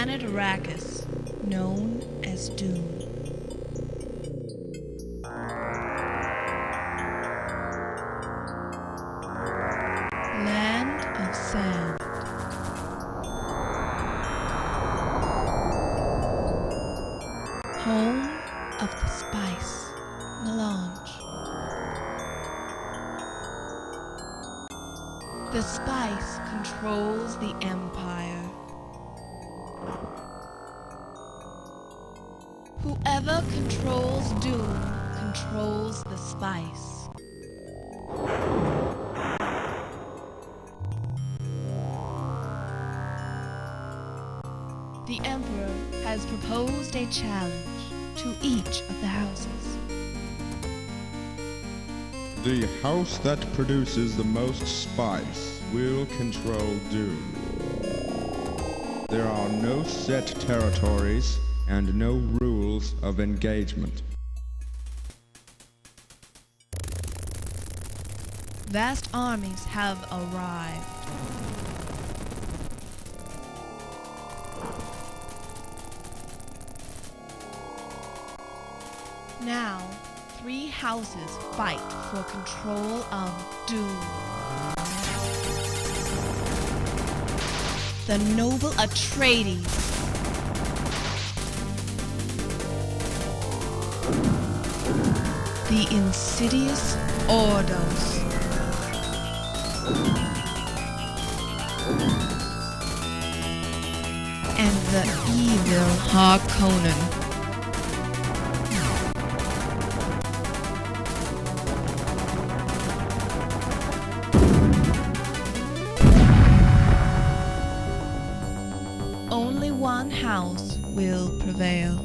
planet Arrakis, known as Dune. Land of sand. Home of the spice, melange. The spice controls the empire. Whoever controls Dune controls the spice. The Emperor has proposed a challenge to each of the houses. The house that produces the most spice will control Dune. There are no set territories and no rules of engagement. Vast armies have arrived. Now, 3 houses fight for control of Dune. The noble Atreides. The insidious Ordos. And the evil Harkonnen. Only one house will prevail.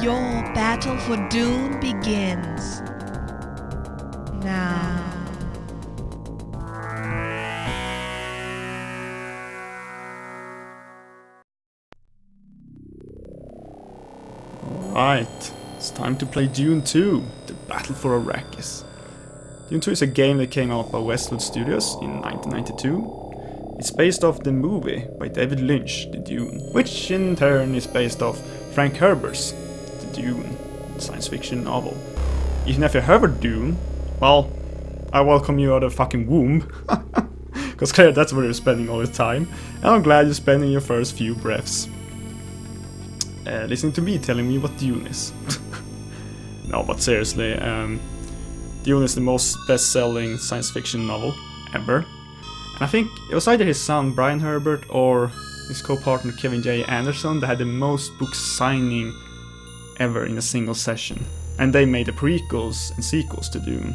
Your battle for Dune begins now. Alright, it's time to play Dune 2, The Battle for Arrakis. Dune 2 is a game that came out by Westwood Studios in 1992. It's based off the movie by David Lynch, The Dune, which in turn is based off Frank Herbert's The Dune science fiction novel. Even if you heard of Dune, well, I welcome you out of the fucking womb. Because clearly that's where you're spending all the time. And I'm glad you're spending your first few breaths listening to me telling me what Dune is. No, but seriously, Dune is the most best-selling science fiction novel ever. And I think it was either his son Brian Herbert or his co-partner Kevin J. Anderson that had the most book signing ever in a single session. And they made the prequels and sequels to Dune.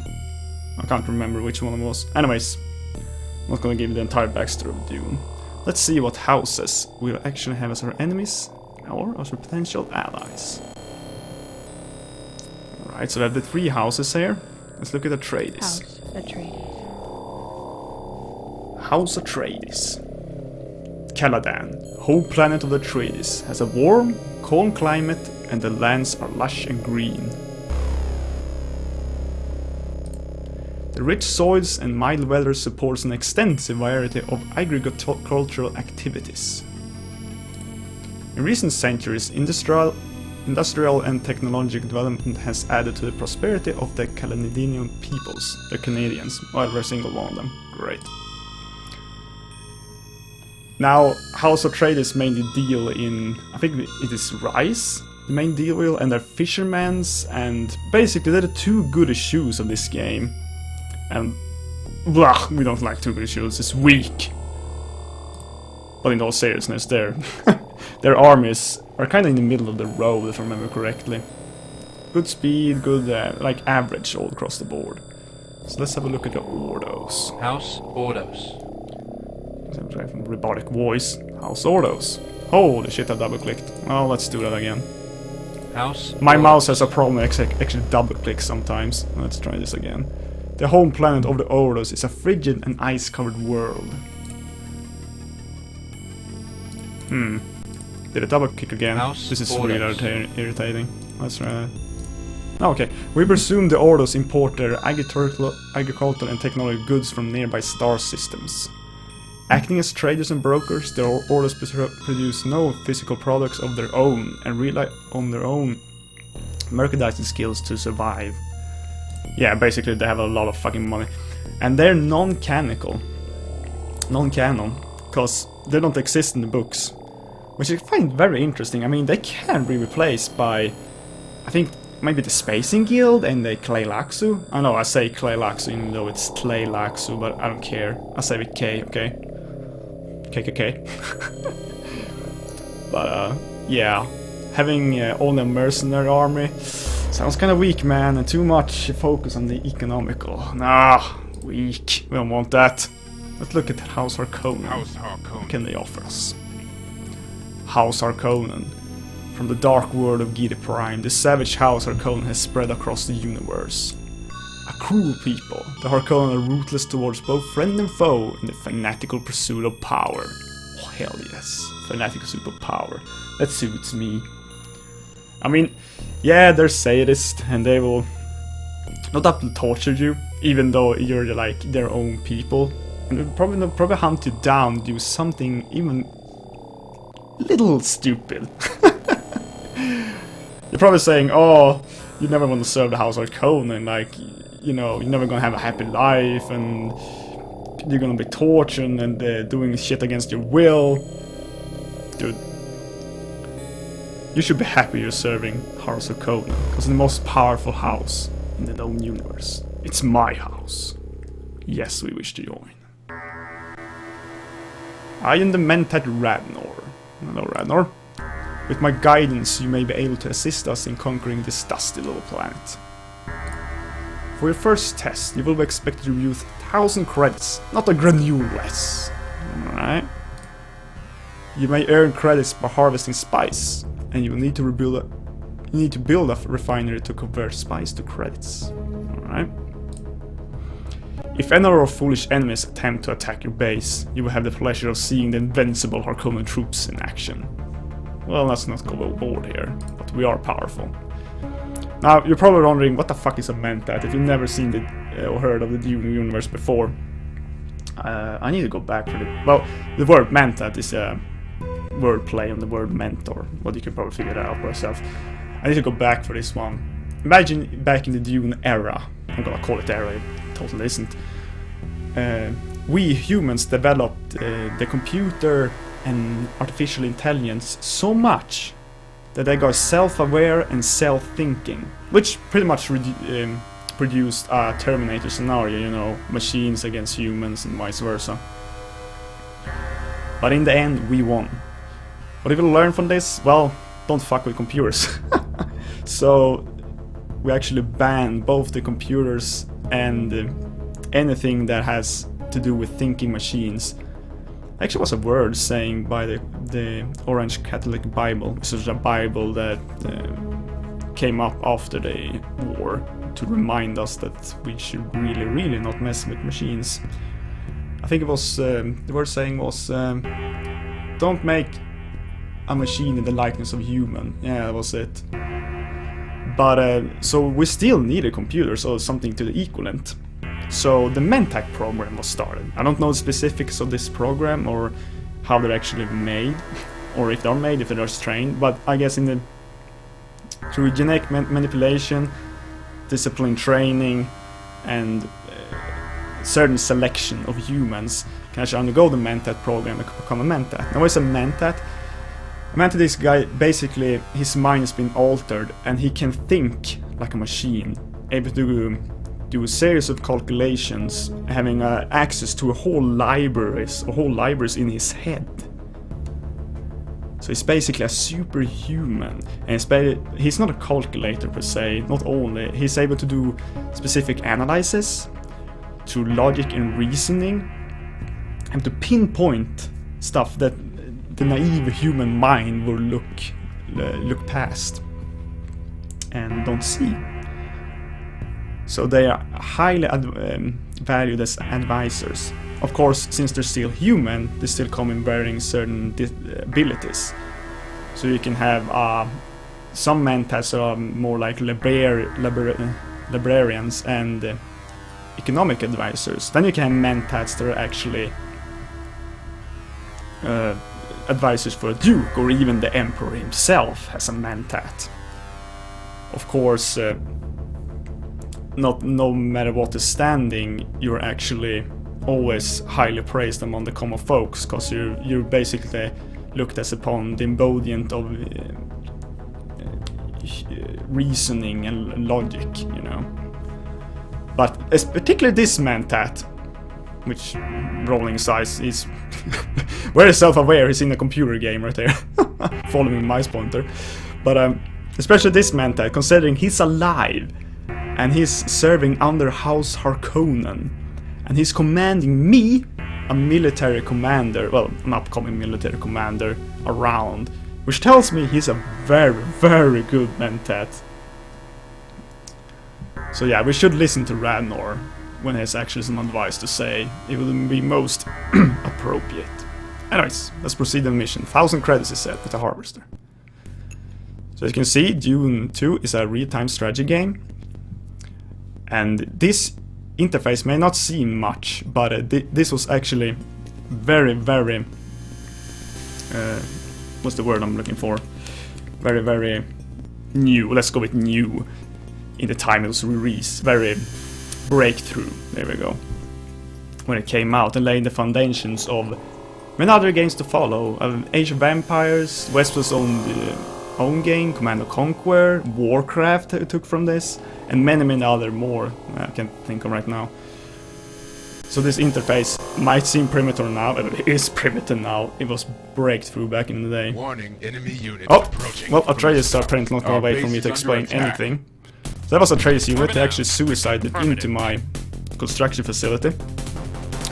I can't remember which one it was. Anyways, I'm not gonna give you the entire backstory of Dune. Let's see what houses we'll actually have as our enemies or as our potential allies. Alright, so we have the 3 houses here. Let's look at Atreides. House Atreides. House Atreides. Caladan, home planet of the Atreides, has a warm, calm climate and the lands are lush and green. The rich soils and mild weather supports an extensive variety of agricultural activities. In recent centuries, industrial and technological development has added to the prosperity of the Caledonian peoples, the Canadians. Well, every single one of them. Great. Now, House Atreides mainly deal in, I think it is rice, the main deal, and they're fishermen's, and basically they're the 2 good issues of this game. And, blah, we don't like 2 good issues, it's weak. But in all seriousness, their armies are kind of in the middle of the road, if I remember correctly. Good speed, good, like average all across the board. So let's have a look at the Ordos. House Ordos. From robotic voice. House Ordos. Holy shit, I double clicked. Well, let's do that again. House My Ordos. mouse has a problem actually double click sometimes. Let's try this again. The home planet of the Ordos is a frigid and ice-covered world. Did a double click again? House This is Ordos. really irritating. Let's try that. Okay, we presume the Ordos import their agricultural and technological goods from nearby star systems. Acting as traders and brokers, their orders produce no physical products of their own and rely on their own merchandising skills to survive. Yeah, basically they have a lot of fucking money. And they're non-canon, because they don't exist in the books. Which I find very interesting. I mean, they can be replaced by, I think, maybe the Spacing Guild and the Tleilaxu. I know I say Tleilaxu even though it's Tleilaxu, but I don't care. I say with K, okay? KKK. But, yeah. Having all a mercenary army sounds kind of weak, man, and too much focus on the economical. Nah, weak. We don't want that. Let's look at House Harkonnen. What can they offer us? House Harkonnen. From the dark world of Gide Prime, the savage House Harkonnen has spread across the universe. A cruel people, the Harkonnen are ruthless towards both friend and foe in the fanatical pursuit of power. Oh, hell yes. Fanatical pursuit of power. That suits me. I mean, yeah, they're sadists, and they will not up to torture you, even though you're like their own people. And they'll probably hunt you down, do something even little stupid. You're probably saying, oh, you never want to serve the House of Harkonnen, like, you know, you're never gonna have a happy life, and you're gonna be tortured and doing shit against your will. Dude, you should be happy you're serving House of Harkonnen, because it's the most powerful house in the known universe. It's my house. Yes, we wish to join. I am the Mentat Radnor. Hello, Radnor. With my guidance, you may be able to assist us in conquering this dusty little planet. For your first test, you will be expected to use 1,000 credits, not a granule less. Alright. You may earn credits by harvesting spice, and you will need to build a refinery to convert spice to credits. Alright. If any of our foolish enemies attempt to attack your base, you will have the pleasure of seeing the invincible Harkonnen troops in action. Well, let's not go overboard here, but we are powerful. Now, you're probably wondering what the fuck is a Mentat if you've never seen or heard of the Dune universe before. I need to go back for the... Well, the word Mentat is a wordplay on the word mentor, but you can probably figure that out for yourself. I need to go back for this one. Imagine back in the Dune era. I'm gonna call it era, it totally isn't. We humans developed the computer and artificial intelligence so much that they got self-aware and self-thinking, which pretty much produced a Terminator scenario, you know, machines against humans and vice versa. But in the end, we won. What did we learn from this? Well, don't fuck with computers. So we actually banned both the computers and anything that has to do with thinking machines. Actually was a word saying by the Orange Catholic Bible, which is a Bible that came up after the war to remind us that we should really not mess with machines. I think it was, the word saying was, don't make a machine in the likeness of human. Yeah, that was it. But, so we still need a computer, so something to the equivalent. So the Mentat program was started. I don't know the specifics of this program or how they're actually made, or if they're made, if they're just trained, but I guess through genetic manipulation, discipline training, and certain selection of humans can actually undergo the Mentat program and become a Mentat. Now, what is a Mentat? A Mentat is a guy, basically, his mind has been altered and he can think like a machine, able to do a series of calculations, having access to whole libraries in his head. So he's basically a superhuman, and he's not a calculator per se, not only, he's able to do specific analysis through logic and reasoning, and to pinpoint stuff that the naive human mind will look past and don't see. So they are highly valued as advisors. Of course, since they're still human, they still come in bearing certain abilities. So you can have some Mentats are more like librarians and economic advisors. Then you can have Mentats that are actually advisors for a duke, or even the emperor himself has a mentat. Of course, no matter what the standing, you're actually always highly praised among the common folks, because you're basically looked as upon the embodiment of reasoning and logic, you know. But particularly this mentat, which, rolling his eyes, is very self-aware. He's in a computer game right there, following my mouse pointer. But especially this mentat, considering he's alive and he's serving under House Harkonnen, and he's commanding me, a military commander, well, an upcoming military commander, around, which tells me he's a very, very good mentat. So yeah, we should listen to Radnor when he has actually some advice to say. It would be most appropriate. Anyways, let's proceed on the mission. 1,000 credits is set with the harvester. So as you can see, Dune 2 is a real-time strategy game. And this interface may not seem much, but this was actually very, very... what's the word I'm looking for? Very, very new. Let's go with new. In the time it was released. Very breakthrough. There we go. When it came out and laying the foundations of many other games to follow. Age of Empires, Westwood's own game, Command & Conquer, Warcraft took from this, and many other more I can't think of right now. So this interface might seem primitive now, but it is primitive now. It was breakthrough back in the day. Warning, enemy unit Oh, approaching. well, Atreus are apparently not gonna Our wait base for me is to under explain attack. anything. So that was Atreus unit. They actually suicided into my construction facility,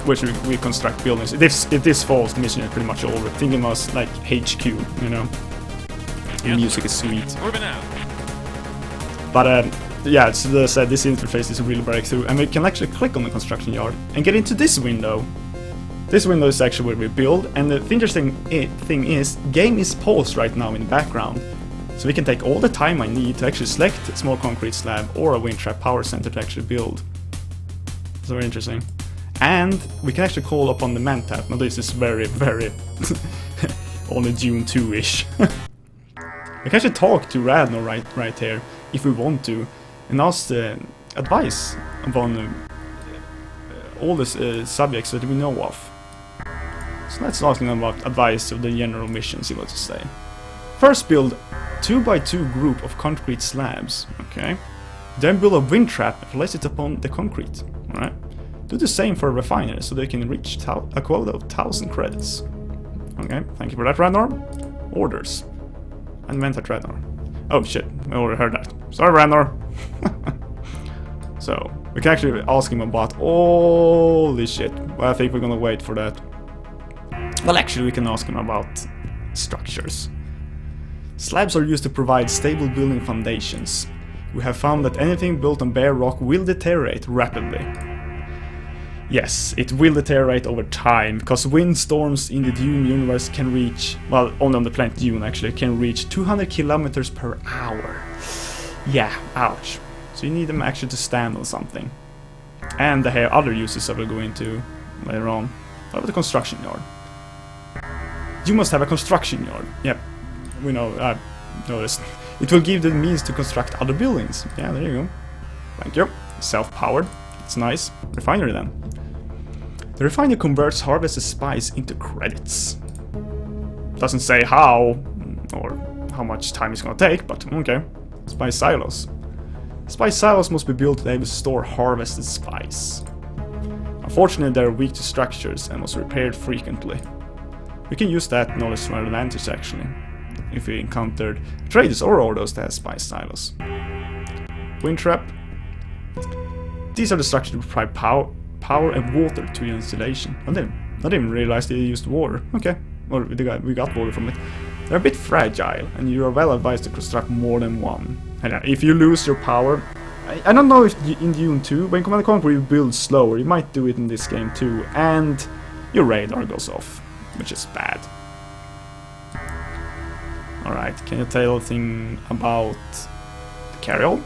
which we construct buildings. If this falls, the mission is pretty much over. Think of us like HQ, you know. The music is sweet. Moving out. But yeah, as I said, this interface is a real breakthrough, and we can actually click on the construction yard and get into this window. This window is actually where we build, and the interesting thing is, game is paused right now in the background. So we can take all the time I need to actually select a small concrete slab or a wind trap power center to actually build. It's very interesting. And we can actually call upon the mentat. Now this is very, very only Dune 2-ish. We can actually talk to Radnor right here, if we want to, and ask advice upon all the subjects that we know of. So let's ask him about advice of the general mission, see what to say. First, build 2x2 group of concrete slabs, okay? Then build a wind trap and place it upon the concrete, alright? Do the same for a refiner so they can reach a quota of 1,000 credits. Okay, thank you for that, Radnor. Orders. And mentat Radnor. Oh shit, I already heard that. Sorry, Radnor. So, we can actually ask him about all this shit, but I think we're gonna wait for that. Well, actually, we can ask him about structures. Slabs are used to provide stable building foundations. We have found that anything built on bare rock will deteriorate rapidly. Yes, it will deteriorate over time, because windstorms in the Dune universe can reach, well, only on the planet Dune actually, can reach 200 kilometers per hour. Yeah, ouch. So you need them actually to stand on something. And they have other uses I will go into later on. What about the construction yard? You must have a construction yard. Yep, we know, I've noticed. It will give the means to construct other buildings. Yeah, there you go. Thank you. Self-powered. It's nice. Refinery then. The refinery converts harvested spice into credits. Doesn't say how or how much time it's gonna take, but okay. Spice silos. Spice silos must be built to be able to store harvested spice. Unfortunately, they are weak to structures and must be repaired frequently. We can use that knowledge to our advantage actually, if we encountered traders or orders that have spice silos. Wind trap. These are the structures that provide power and water to your installation. I didn't even realize they used water. Okay, well, we got water from it. They're a bit fragile, and you are well advised to construct more than one. And if you lose your power, I don't know if in Dune 2, when Command & Conquer you build slower, you might do it in this game too, and your radar goes off, which is bad. Alright, can you tell anything about the carryall?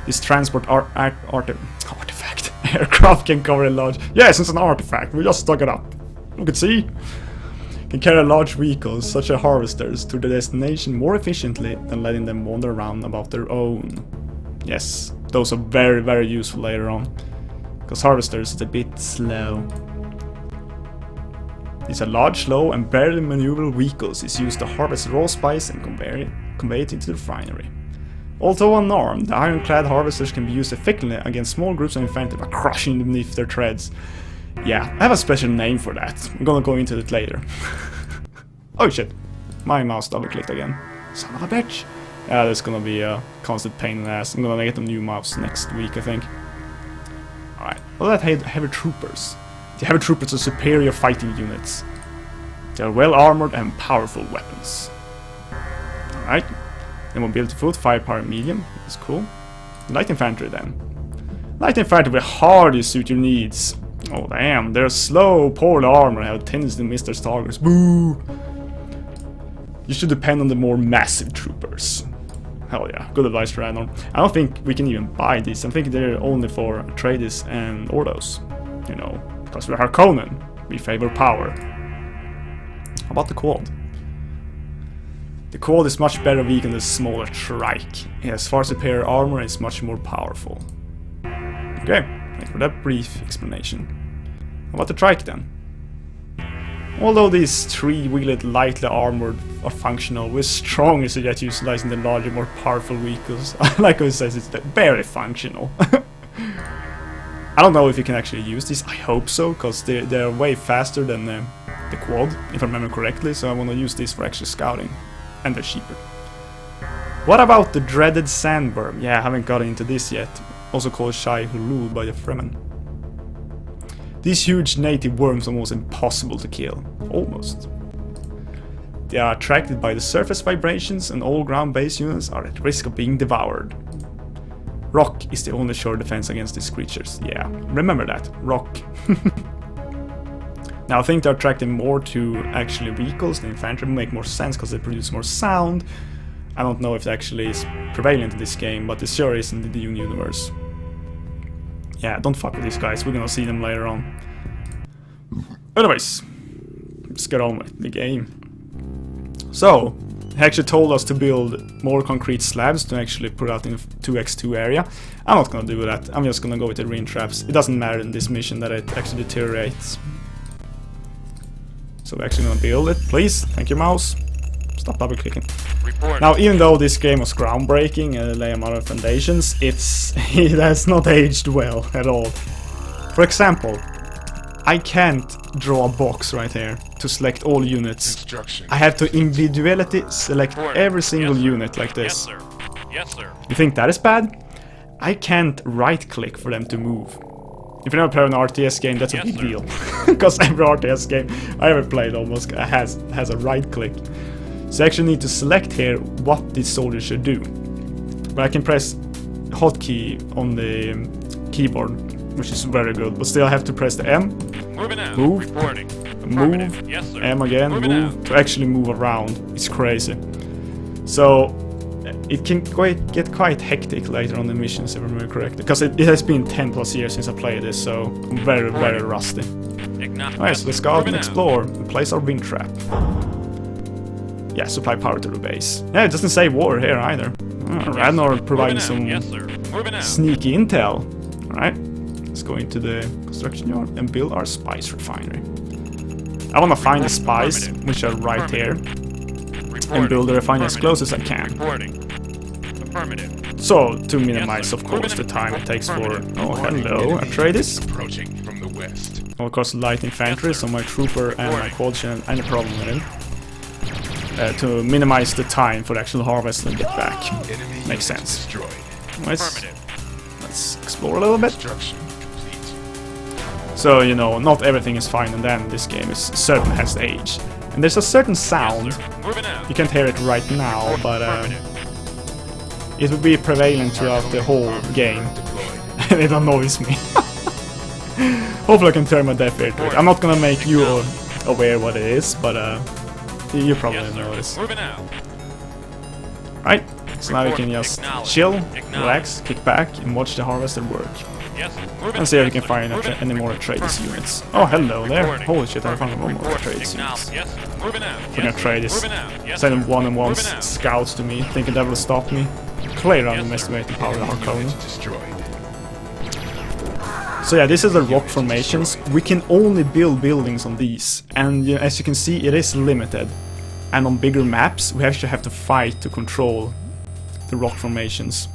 This transport artifact aircraft can cover a large... Yes, it's an artifact, we just dug it up. Look at see. can carry large vehicles, such as harvesters, to their destination more efficiently than letting them wander around about their own. Yes, those are very, very useful later on, because harvesters is a bit slow. These are large, slow, and barely maneuverable vehicles. It's used to harvest raw spice and convey it into the refinery. Although unarmed, the ironclad harvesters can be used effectively against small groups of infantry by crushing them beneath their treads. Yeah, I have a special name for that. I'm gonna go into it later. Oh shit, my mouse double clicked again. Son of a bitch. Yeah, that's gonna be a constant pain in the ass. I'm gonna get a new mouse next week, I think. Alright, well, that heavy troopers. The heavy troopers are superior fighting units. They are well armored and powerful weapons. Alright, then mobility foot, firepower medium. That's cool. Light infantry then. Light infantry will hardly suit your needs. Oh damn, they're slow, poorly armored, and have a tendency to miss their targets. Boo! You should depend on the more massive troopers. Hell yeah, good advice, Radnor. I don't think we can even buy these. I think they're only for traders and ordos. You know, because we're Harkonnen. We favor power. How about the quad? The quad is much better weak than the smaller trike. It has far superior armor and is much more powerful. Okay, thanks for that brief explanation. How about the trike then? Although these three-wheeled, lightly armored are functional, we strongly suggest utilizing the larger, more powerful vehicles. Like I said, it's very functional. I don't know if you can actually use these. I hope so, because they're way faster than the quad, if I remember correctly, so I want to use these for actually scouting. And they're cheaper. What about the dreaded sandworm? Yeah, I haven't gotten into this yet. Also called Shai Hulul by the Fremen. These huge native worms are almost impossible to kill. Almost. They are attracted by the surface vibrations, and all ground-based units are at risk of being devoured. Rock is the only sure defense against these creatures. Yeah, remember that. Rock. Now I think they're attracted more to actually vehicles. The infantry make more sense because they produce more sound. I don't know if it actually is prevalent in this game, but it sure is in the Dune universe. Yeah, don't fuck with these guys, we're gonna see them later on. Anyways, let's get on with the game. So, he actually told us to build more concrete slabs to actually put out in a 2x2 area. I'm not gonna do that, I'm just gonna go with the ruin traps. It doesn't matter in this mission that it actually deteriorates. So we're actually gonna build it, please. Thank you, mouse. Stop double clicking. Now, even though this game was groundbreaking and lay a lot of foundations, it has not aged well at all. For example, I can't draw a box right here to select all units. I have to individually select every single unit like this. Yes, sir. Yes, sir. You think that is bad? I can't right-click for them to move. If you never play an RTS game, that's a big deal. Because every RTS game I ever played almost has a right-click. So I actually need to select here what this soldier should do. But I can press hotkey on the keyboard, which is very good. But still I have to press the M, move, move, Yes, sir. M again, Moving move, out. to actually move around. It's crazy. So it can get quite hectic later on the missions, if I remember correctly. Because it has been 10 plus years since I played this, so I'm very, very rusty. Alright, so let's go out and explore and place our wind trap. Yeah, supply power to the base. Yeah, it doesn't say war here either. Radnor providing some sneaky intel. Alright, let's go into the construction yard and build our spice refinery. I want to find the spice, which are right here, and build the refinery as close as I can. So, to minimize, of course, the time it takes for... Oh, hello, Atreides. Approaching from the west. Of course, light infantry, so my trooper and my quad shouldn't have any problem with it. To minimize the time for the actual harvest and get back. Enemy Makes sense. Destroyed. Let's explore a little bit. Construction complete. So, you know, not everything is fine, and then this game is certain has age. And there's a certain sound. You can't hear it right now, but it will be prevalent throughout the whole game. And it annoys me. Hopefully I can turn my deaf ear to it. I'm not gonna make you aware what it is, but you probably know this. Right, so now we can just chill, relax, kick back, and watch the harvester work. Yes. Moving And see if we yes, can sir. find Moving any more Atreides Affirmative. units. Oh, hello there. Reporting. Holy shit, I found one more Report. Atreides Acknowledge. units. Yes. Moving out. We're gonna trade this. Moving out. Yes. Send them sir. one-on-one Moving out. scouts to me, thinking that will stop me. Clearly underestimating the power of the Harkonnen. Unit destroyed. So yeah, this is the rock formations. We can only build buildings on these, and as you can see, it is limited. And on bigger maps, we actually have to fight to control the rock formations.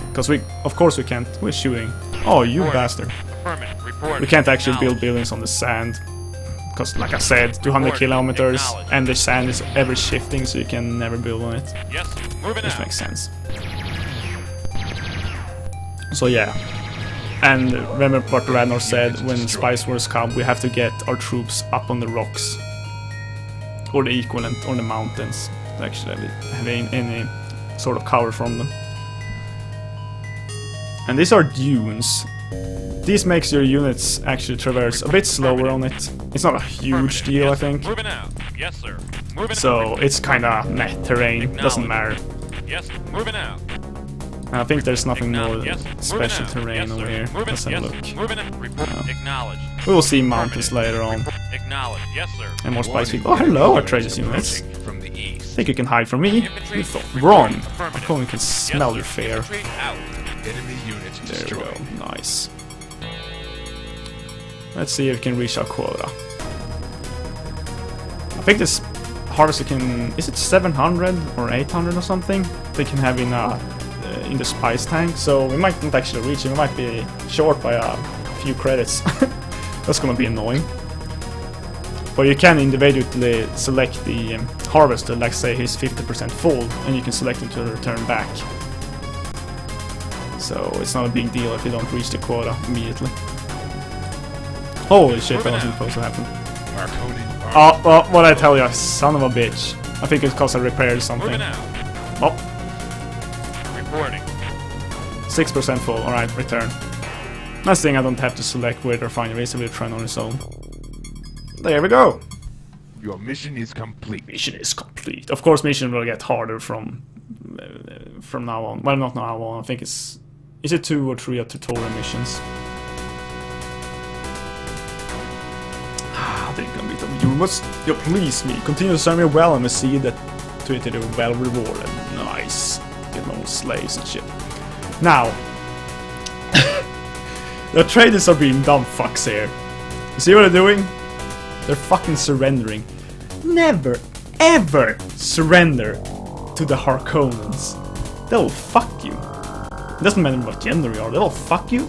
Because of course we can't. We're shooting. Oh, you bastard! Affirmative. Report. We can't actually build buildings on the sand. Because, like I said, 200 kilometers, and the sand is ever shifting, so you can never build on it. Yes. Moving Which out. makes sense. So yeah. And remember what Radnor said, when Spice Wars come, we have to get our troops up on the rocks. Or the equivalent on the mountains. To actually have any sort of cover from them. And these are dunes. This makes your units actually traverse a bit slower on it. It's not a huge deal, I think. Moving out. Yes, sir. Moving So it's kinda meh terrain, doesn't matter. out. Yes. Moving out. And I think there's nothing more Yes. special Moving out. terrain Yes, over sir. here. Moving. Let's have a Yes. look. Moving out. Report. Acknowledge. We will see mountains later on. Acknowledge. Yes, sir. And more spice people. Oh, hello, Atreides units. From the east. Think you can hide from me? Infantry. You thought Report. wrong. Affirmative. I only can smell Yes, your sir. fear. Infantry out. Enemy units There we destroyed. go. Nice. Let's see if we can reach our quota. I think this harvester can... Is it 700 or 800 or something? They can have in the spice tank. So we might not actually reach it. We might be short by a few credits. That's gonna be annoying. But you can individually select the harvester, like say he's 50% full, and you can select him to return back. So it's not a big deal if you don't reach the quota immediately. Holy shit, that wasn't supposed to happen. Marconi. Oh, well, what I tell you, son of a bitch. I think it's because I repaired something. Moving out. Oh, Reporting. 6% full. Alright, return. Nice thing I don't have to select where the refinery is, it will run on its own. There we go. Your mission is complete. Mission is complete. Of course, mission will get harder from now on. Well, not now on. I think it's... Is it 2 or 3 of tutorial missions? I think a bit of you must please me. Continue to serve me well and see that to it is well rewarded. Nice. Get my own slaves and shit. Now, the traders are being dumb fucks here. You see what they're doing? They're fucking surrendering. Never, ever surrender to the Harkonnens. They'll fuck you. It doesn't matter what gender you are, they'll fuck you.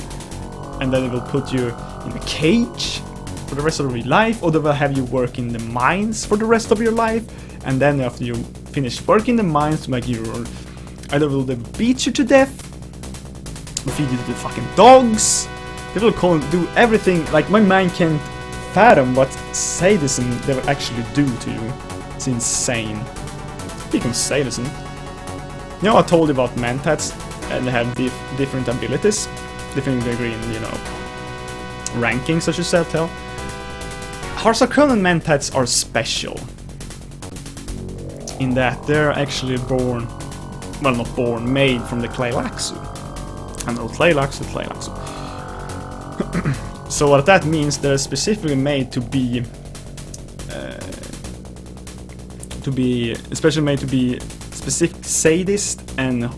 And then they will put you in a cage for the rest of your life, or they will have you work in the mines for the rest of your life. And then after you finish working the mines, like you either will they beat you to death, or feed you to the fucking dogs. They will do everything. Like, my mind can't fathom what sadism they will actually do to you. It's insane. Speaking of sadism, you know I told you about Mentats, and they have different abilities, different degree in, rankings, I should say, tell. Harkonnen Mentats are special in that they're actually born, well, not born, made from the Tleilaxu. And the Tleilaxu. So what that means, they're specifically made to be specific sadist and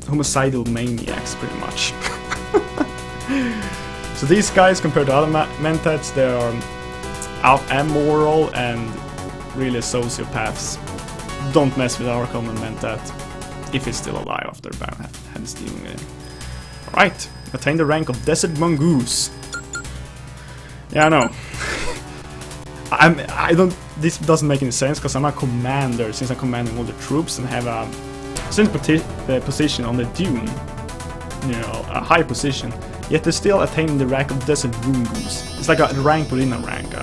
homicidal maniacs, pretty much. So these guys, compared to other Mentats, they are amoral and really sociopaths. Don't mess with our common Mentat if he's still alive after Baron had his dealing with him. Alright, attain the rank of Desert Mongoose. Yeah, I know. I don't. This doesn't make any sense because I'm a commander, since I'm commanding all the troops and have a position on the Dune. A high position. Yet they still attain the rank of Desert Mongoose. It's like a rank within a rank.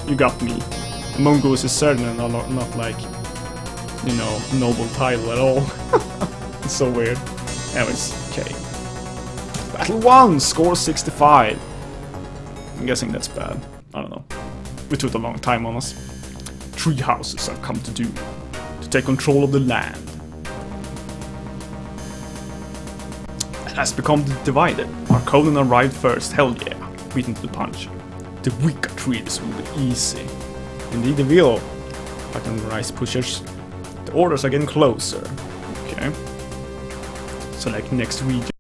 You got me. The Mongoose is certainly not like, noble title at all. It's so weird. Anyways, okay. Battle 1, score 65. I'm guessing that's bad. I don't know. We took a long time on us. 3 houses have come to Dune to take control of the land. has become divided. Arconin arrived first, hell yeah, beaten to the punch. The weaker treaties will be easy. Indeed they will. Titan Rise pushers. The orders are getting closer. Okay. Select next region.